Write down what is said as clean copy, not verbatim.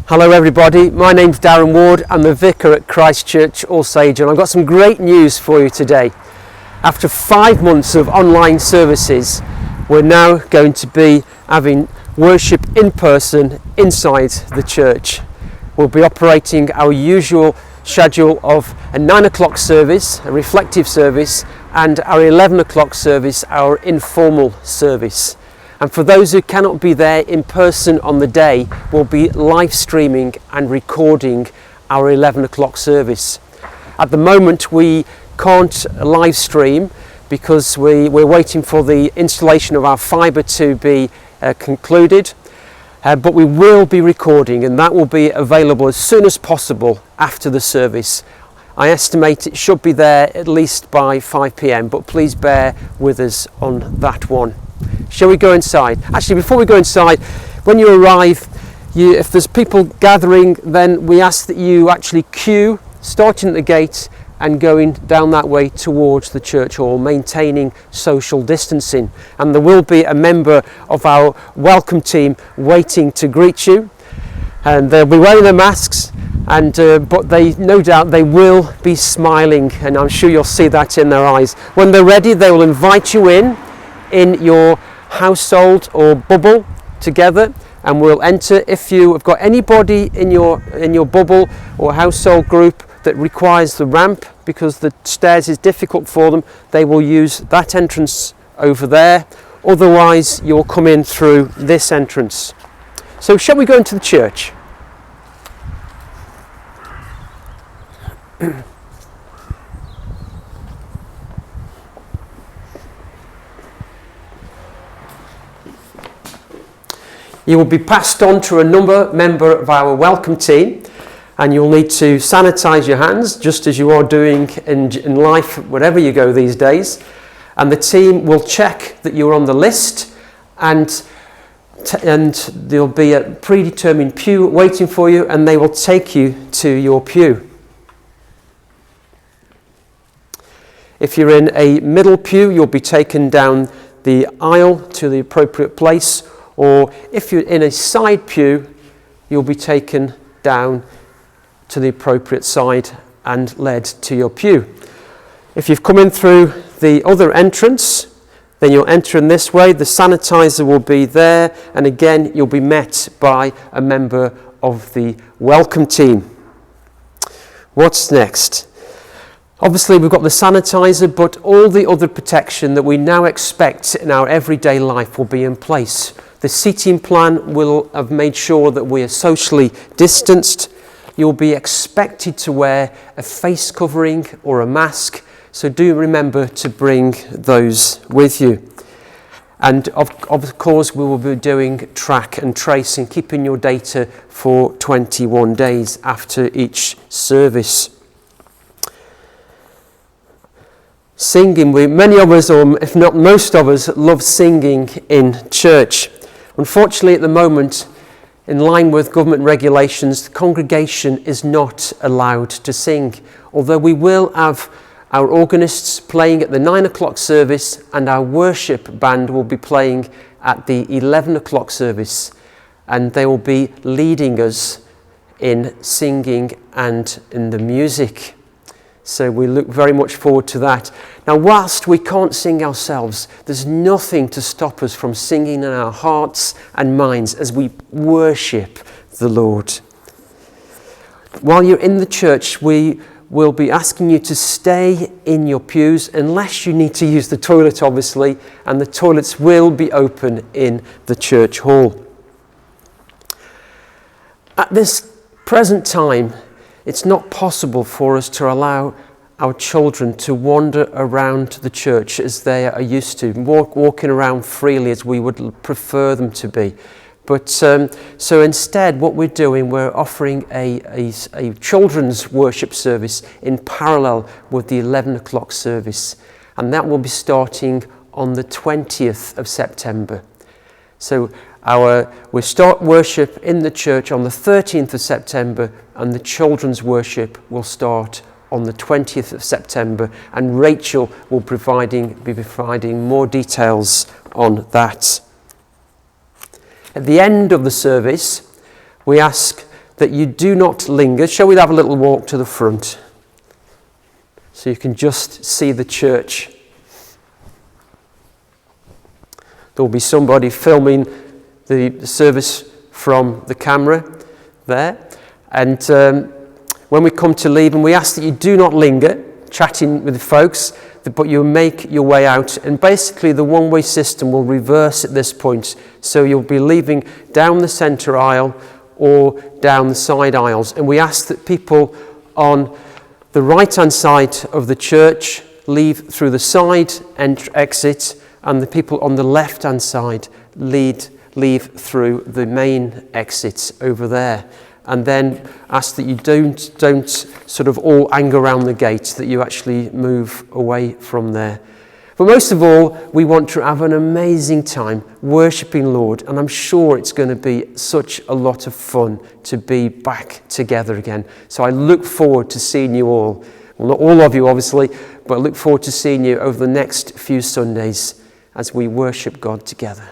Hello everybody, my name's Darren Ward. I'm the vicar at Christ Church All Sage, and I've got some great news for you today. After 5 months of online services, we're now going to be having worship in person inside the church. We'll be operating our usual schedule of a 9 o'clock service, a reflective service, and our 11 o'clock service, our informal service. And for those who cannot be there in person on the day, we'll be live streaming and recording our 11 o'clock service. At the moment we can't live stream because we're waiting for the installation of our fibre to be concluded, but we will be recording, and that will be available as soon as possible after the service. I estimate it should be there at least by 5 p.m, but please bear with us on that one. Shall we go inside? Actually, before we go inside, when you arrive, if there's people gathering, then we ask that you actually queue, starting at the gate and going down that way towards the church hall, maintaining social distancing. And there will be a member of our welcome team waiting to greet you, and they'll be wearing their masks, and but they no doubt they will be smiling, and I'm sure you'll see that in their eyes. When they're ready, they will invite you in your household or bubble together, and we'll enter. If you have got anybody in your bubble or household group that requires the ramp because the stairs is difficult for them, they will use that entrance over there. Otherwise you'll come in through this entrance. So shall we go into the church? You will be passed on to a member of our welcome team, and you'll need to sanitize your hands just as you are doing in life wherever you go these days. And the team will check that you're on the list, and there'll be a predetermined pew waiting for you, and they will take you to your pew. If you're in a middle pew, you'll be taken down the aisle to the appropriate place, or if you're in a side pew, you'll be taken down to the appropriate side and led to your pew. If you've come in through the other entrance, then you'll enter in this way. The sanitizer will be there, and again you'll be met by a member of the welcome team. What's next? Obviously we've got the sanitizer, but all the other protection that we now expect in our everyday life will be in place. The seating plan will have made sure that we are socially distanced. You'll be expected to wear a face covering or a mask, so do remember to bring those with you. And of course we will be doing track and trace and keeping your data for 21 days after each service. Singing, many of us, or if not most of us, love singing in church. Unfortunately, at the moment, in line with government regulations, the congregation is not allowed to sing, although we will have our organists playing at the 9 o'clock service, and our worship band will be playing at the 11 o'clock service, and they will be leading us in singing and in the music. So we look very much forward to that. Now, whilst we can't sing ourselves, there's nothing to stop us from singing in our hearts and minds as we worship the Lord. While you're in the church, we will be asking you to stay in your pews unless you need to use the toilet, obviously, and the toilets will be open in the church hall. At this present time, it's not possible for us to allow our children to wander around the church as they are used to, walking around freely as we would prefer them to be. But so instead, what we're doing, we're offering a children's worship service in parallel with the 11 o'clock service, and that will be starting on the 20th of September. So we start worship in the church on the 13th of September, and the children's worship will start on the 20th of September, and Rachel will be providing more details on that. At the end of the service, we ask that you do not linger. Shall we have a little walk to the front so you can just see the church? There will be somebody filming the service from the camera there. And when we come to leave, and we ask that you do not linger, chatting with the folks, but you make your way out. And basically the one-way system will reverse at this point. So you'll be leaving down the centre aisle or down the side aisles. And we ask that people on the right-hand side of the church leave through the side exit, and the people on the left-hand side leave through the main exits over there. And then ask that you don't sort of all hang around the gates, that you actually move away from there. But most of all, we want to have an amazing time worshipping Lord, and I'm sure it's going to be such a lot of fun to be back together again. So I look forward to seeing you all. Well, not all of you, obviously, but I look forward to seeing you over the next few Sundays as we worship God together.